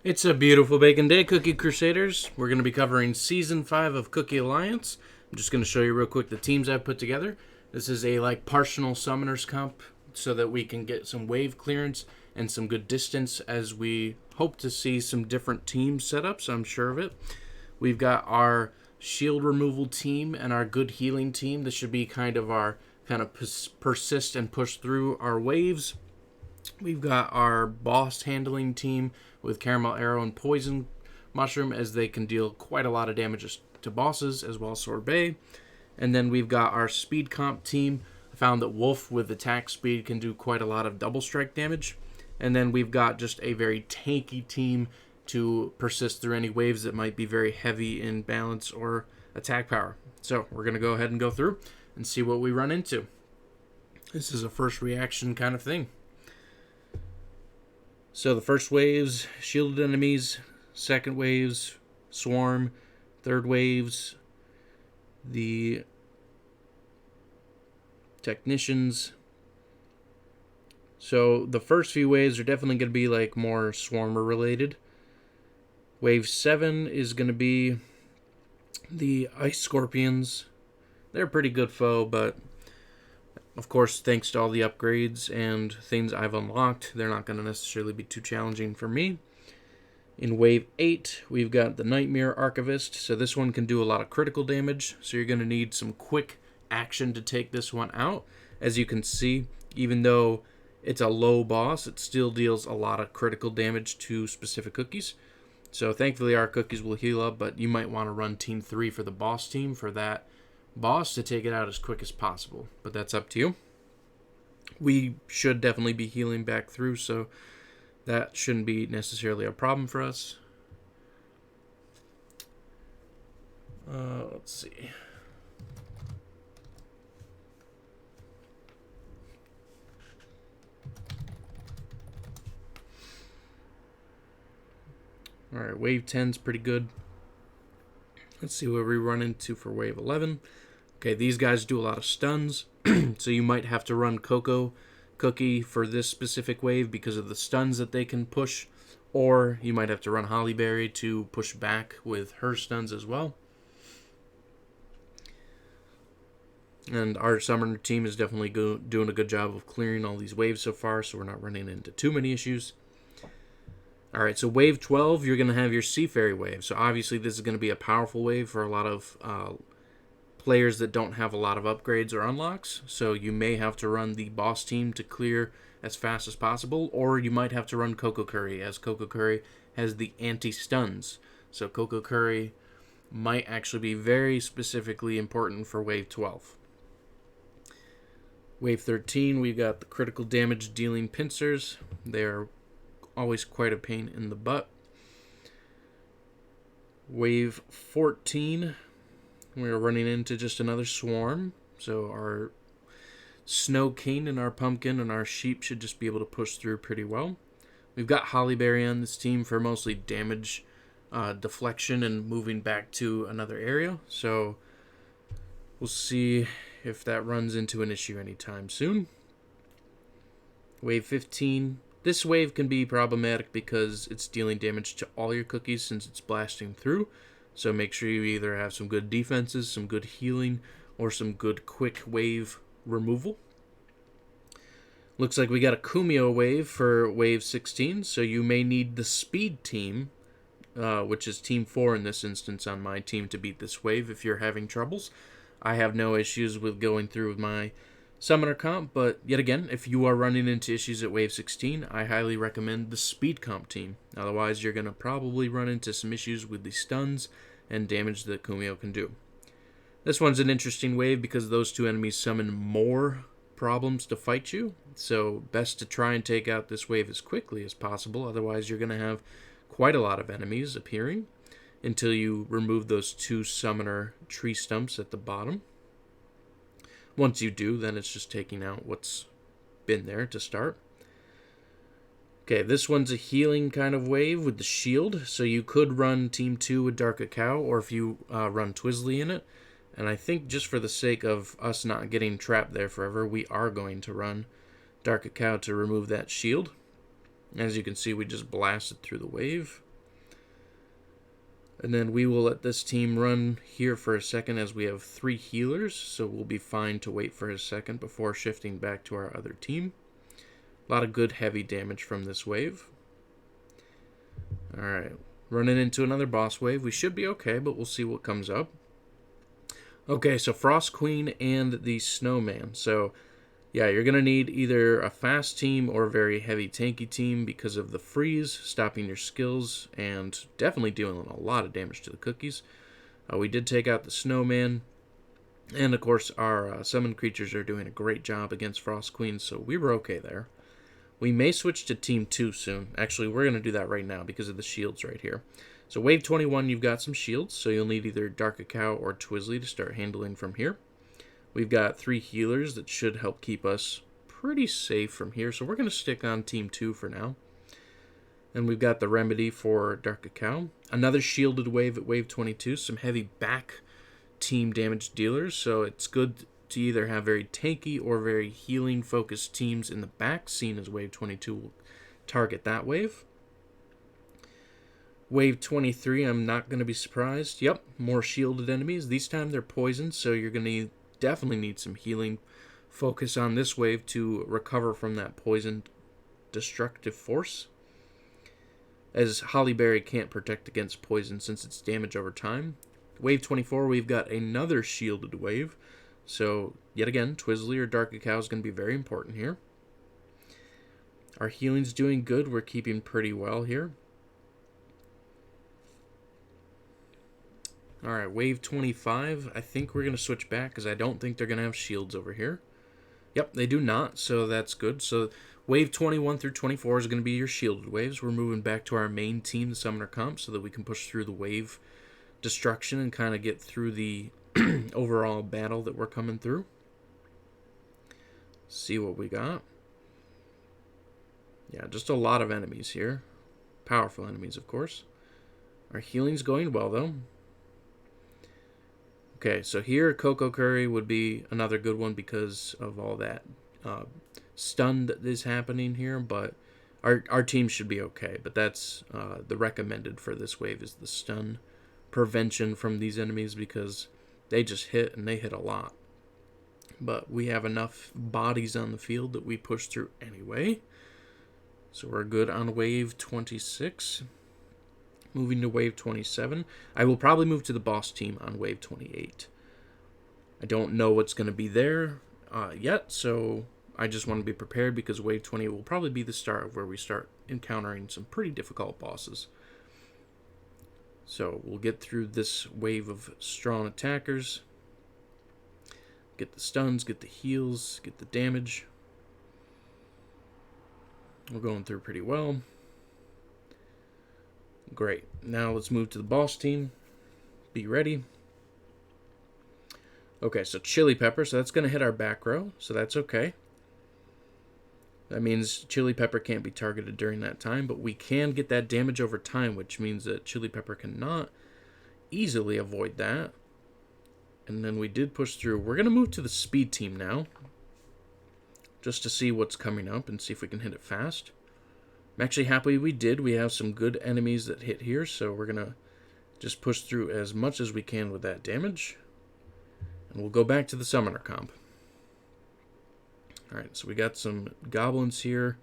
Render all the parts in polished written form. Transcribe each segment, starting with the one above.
It's a beautiful bacon day, Cookie Crusaders. We're going to be covering Season 5 of Cookie Alliance. I'm just going to show you real quick the teams I've put together. This is a partial summoners comp so that we can get some wave clearance and some good distance as we hope to see some different team setups, I'm sure of it. We've got our shield removal team and our good healing team. This should be kind of our persist and push through our waves. We've got our boss handling team with Caramel Arrow and Poison Mushroom, as they can deal quite a lot of damage to bosses, as well as Sorbet. And then we've got our speed comp team. I found that Wolf with attack speed can do quite a lot of double strike damage. And then we've got just a very tanky team to persist through any waves that might be very heavy in balance or attack power. So we're going to go ahead and go through and see what we run into. This is a first reaction kind of thing. So the first waves, shielded enemies. Second waves, swarm. Third waves, the technicians. So the first few waves are definitely going to be like more swarmer related. Wave 7 is going to be the ice scorpions. They're a pretty good foe, but of course, thanks to all the upgrades and things I've unlocked, they're not going to necessarily be too challenging for me. In Wave 8, we've got the Nightmare Archivist. So this one can do a lot of critical damage. So you're going to need some quick action to take this one out. As you can see, even though it's a low boss, it still deals a lot of critical damage to specific cookies. So thankfully our cookies will heal up, but you might want to run Team 3 for the boss team for that boss to take it out as quick as possible, but that's up to you. We should definitely be healing back through, so that shouldn't be necessarily a problem for us. Let's see. Alright, Wave 10's pretty good. Let's see what we run into for Wave 11. Okay, these guys do a lot of stuns, so you might have to run Cocoa Cookie for this specific wave because of the stuns that they can push, or you might have to run Hollyberry to push back with her stuns as well. And our summoner team is definitely doing a good job of clearing all these waves so far, so we're not running into too many issues. Alright, so Wave 12, you're going to have your Sea Fairy wave. So obviously this is going to be a powerful wave for a lot of players that don't have a lot of upgrades or unlocks. So you may have to run the boss team to clear as fast as possible, or you might have to run Coco Curry, as Coco Curry has the anti-stuns. So Coco Curry might actually be very specifically important for Wave 12. Wave 13, we've got the critical damage dealing pincers. They are always quite a pain in the butt. Wave 14, we're running into just another swarm. So our Snow King and our Pumpkin and our Sheep should just be able to push through pretty well. We've got Hollyberry on this team for mostly damage deflection and moving back to another area. So we'll see if that runs into an issue anytime soon. Wave 15. This wave can be problematic because it's dealing damage to all your cookies since it's blasting through. So make sure you either have some good defenses, some good healing, or some good quick wave removal. Looks like we got a Kumio wave for Wave 16, so you may need the Speed team, which is Team 4 in this instance on my team, to beat this wave if you're having troubles. I have no issues with going through with my Summoner comp, but yet again, if you are running into issues at Wave 16, I highly recommend the Speed comp team. Otherwise, you're going to probably run into some issues with the stuns and damage that Kumio can do. This one's an interesting wave because those two enemies summon more problems to fight you, so best to try and take out this wave as quickly as possible. Otherwise, you're going to have quite a lot of enemies appearing until you remove those two summoner tree stumps at the bottom. Once you do, then it's just taking out what's been there to start. Okay, this one's a healing kind of wave with the shield, so you could run Team 2 with Dark Cacao, or if you run Twizzly in it. And I think just for the sake of us not getting trapped there forever, we are going to run Dark Cacao to remove that shield. As you can see, we just blasted through the wave. And then we will let this team run here for a second as we have 3 healers, so we'll be fine to wait for a second before shifting back to our other team. A lot of good heavy damage from this wave. Alright, running into another boss wave. We should be okay, but we'll see what comes up. Okay, so Frost Queen and the Snowman. So, yeah, you're going to need either a fast team or a very heavy tanky team because of the freeze, stopping your skills, and definitely dealing a lot of damage to the cookies. We did take out the Snowman, and of course our summoned creatures are doing a great job against Frost Queen, so we were okay there. We may switch to Team 2 soon. Actually, we're going to do that right now because of the shields right here. So Wave 21, you've got some shields, so you'll need either Dark Cacao or Twizzly to start handling from here. We've got 3 healers that should help keep us pretty safe from here, so we're going to stick on Team 2 for now. And we've got the remedy for Dark Cacao. Another shielded wave at Wave 22, some heavy back team damage dealers, so it's good to either have very tanky or very healing focused teams in the back, seen as Wave 22 will target that wave. Wave 23, I'm not going to be surprised. Yep, more shielded enemies. These time they're poisoned, so you're going to definitely need some healing focus on this wave to recover from that poisoned destructive force. As Hollyberry can't protect against poison since it's damage over time. Wave 24, we've got another shielded wave. So, yet again, Twizzly or Dark Cacao is going to be very important here. Our healing's doing good. We're keeping pretty well here. Alright, Wave 25. I think we're going to switch back because I don't think they're going to have shields over here. Yep, they do not, so that's good. So, Wave 21 through 24 is going to be your shielded waves. We're moving back to our main team, the Summoner Comp, so that we can push through the wave destruction and kind of get through the overall battle that we're coming through. See what we got. Yeah, just a lot of enemies here. Powerful enemies, of course. Our healing's going well, though. Okay, so here, Cocoa Curry would be another good one because of all that stun that is happening here, but our team should be okay. But that's the recommended for this wave is the stun prevention from these enemies because they just hit, and they hit a lot. But we have enough bodies on the field that we push through anyway. So we're good on Wave 26. Moving to Wave 27. I will probably move to the boss team on Wave 28. I don't know what's going to be there yet, so I just want to be prepared because Wave 28 will probably be the start of where we start encountering some pretty difficult bosses. So we'll get through this wave of strong attackers. Get the stuns, get the heals, get the damage. We're going through pretty well. Great. Now let's move to the boss team. Be ready. Okay, so Chili Pepper. So that's going to hit our back row. So that's okay. That means Chili Pepper can't be targeted during that time, but we can get that damage over time, which means that Chili Pepper cannot easily avoid that. And then we did push through. We're going to move to the speed team now, just to see what's coming up and see if we can hit it fast. I'm actually happy we did. We have some good enemies that hit here, so we're going to just push through as much as we can with that damage. And we'll go back to the Summoner Comp. Alright, so we got some goblins here.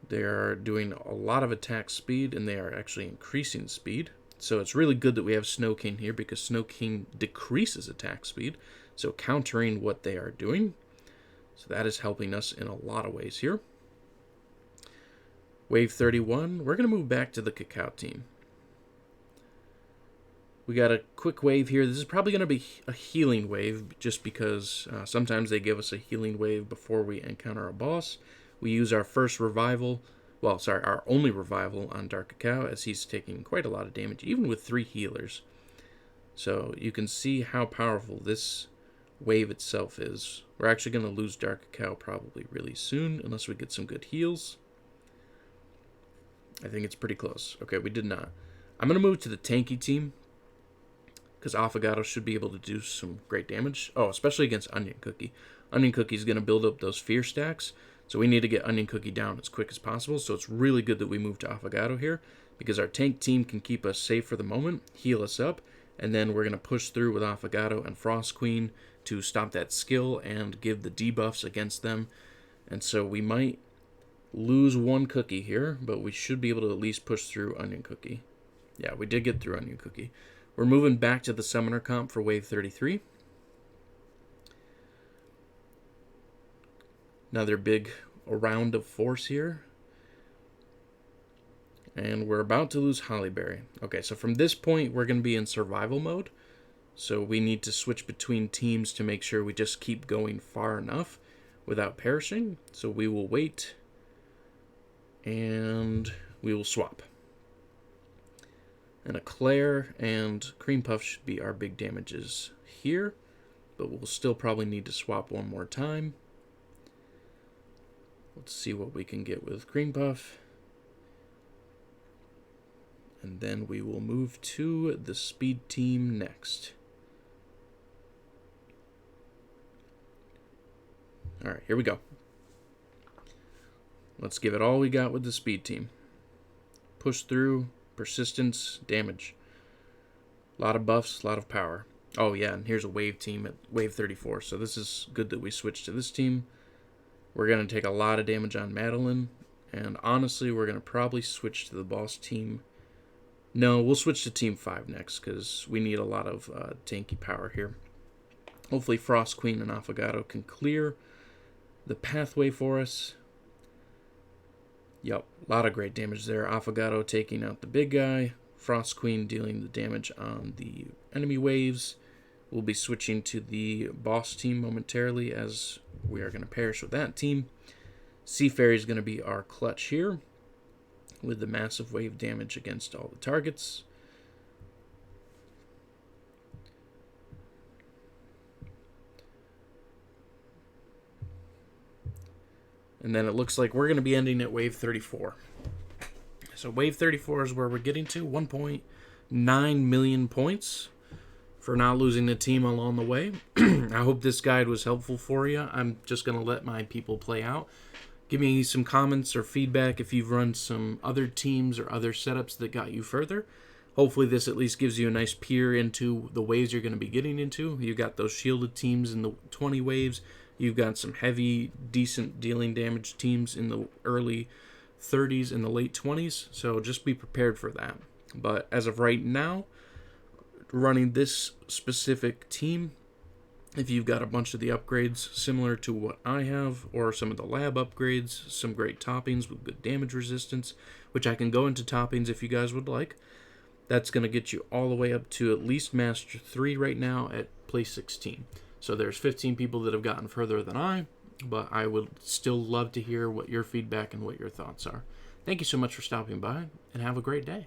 They are doing a lot of attack speed, and they are actually increasing speed. So it's really good that we have Snow King here, because Snow King decreases attack speed, so countering what they are doing. So that is helping us in a lot of ways here. Wave 31, we're going to move back to the Cacao team. We got a quick wave here. This is probably going to be a healing wave, just because sometimes they give us a healing wave before we encounter a boss. We use our first revival, well, sorry, our only revival on Dark Cacao, as he's taking quite a lot of damage, even with 3 healers. So you can see how powerful this wave itself is. We're actually going to lose Dark Cacao probably really soon, unless we get some good heals. I think it's pretty close. Okay, we did not. I'm going to move to the tanky team, because Affogato should be able to do some great damage. Oh, especially against Onion Cookie. Onion Cookie is going to build up those fear stacks. So we need to get Onion Cookie down as quick as possible. So it's really good that we moved to Affogato here, because our tank team can keep us safe for the moment, heal us up, and then we're going to push through with Affogato and Frost Queen to stop that skill and give the debuffs against them. And so we might lose one cookie here, but we should be able to at least push through Onion Cookie. Yeah, we did get through Onion Cookie. We're moving back to the Summoner comp for Wave 33. Another big round of force here. And we're about to lose Hollyberry. Okay, so from this point, we're going to be in survival mode. So we need to switch between teams to make sure we just keep going far enough without perishing. So we will wait, and we will swap. And Eclair and Cream Puff should be our big damages here, but we'll still probably need to swap one more time. Let's see what we can get with Cream Puff. And then we will move to the speed team next. Alright, here we go. Let's give it all we got with the speed team. Push through, persistence, damage. A lot of buffs, a lot of power. Oh yeah, and here's a wave team at wave 34. So this is good that we switched to this team. We're going to take a lot of damage on Madeline. And honestly, we're going to probably switch to the boss team. No, we'll switch to Team 5 next, because we need a lot of tanky power here. Hopefully Frost Queen and Affogato can clear the pathway for us. Yep, a lot of great damage there. Affogato taking out the big guy. Frost Queen dealing the damage on the enemy waves. We'll be switching to the boss team momentarily, as we are going to perish with that team. Sea Fairy is going to be our clutch here, with the massive wave damage against all the targets. And then it looks like we're going to be ending at wave 34. So wave 34 is where we're getting to. 1.9 million points for not losing the team along the way. I hope this guide was helpful for you. I'm just going to let my people play out. Give me some comments or feedback if you've run some other teams or other setups that got you further. Hopefully this at least gives you a nice peer into the waves you're going to be getting into. You've got those shielded teams in the 20 waves. You've got some heavy, decent dealing damage teams in the early 30s and the late 20s. So just be prepared for that. But as of right now, running this specific team, if you've got a bunch of the upgrades similar to what I have, or some of the lab upgrades, some great toppings with good damage resistance, which I can go into toppings if you guys would like, that's going to get you all the way up to at least Master 3 right now at place 16. So there's 15 people that have gotten further than I, but I would still love to hear what your feedback and what your thoughts are. Thank you so much for stopping by, and have a great day.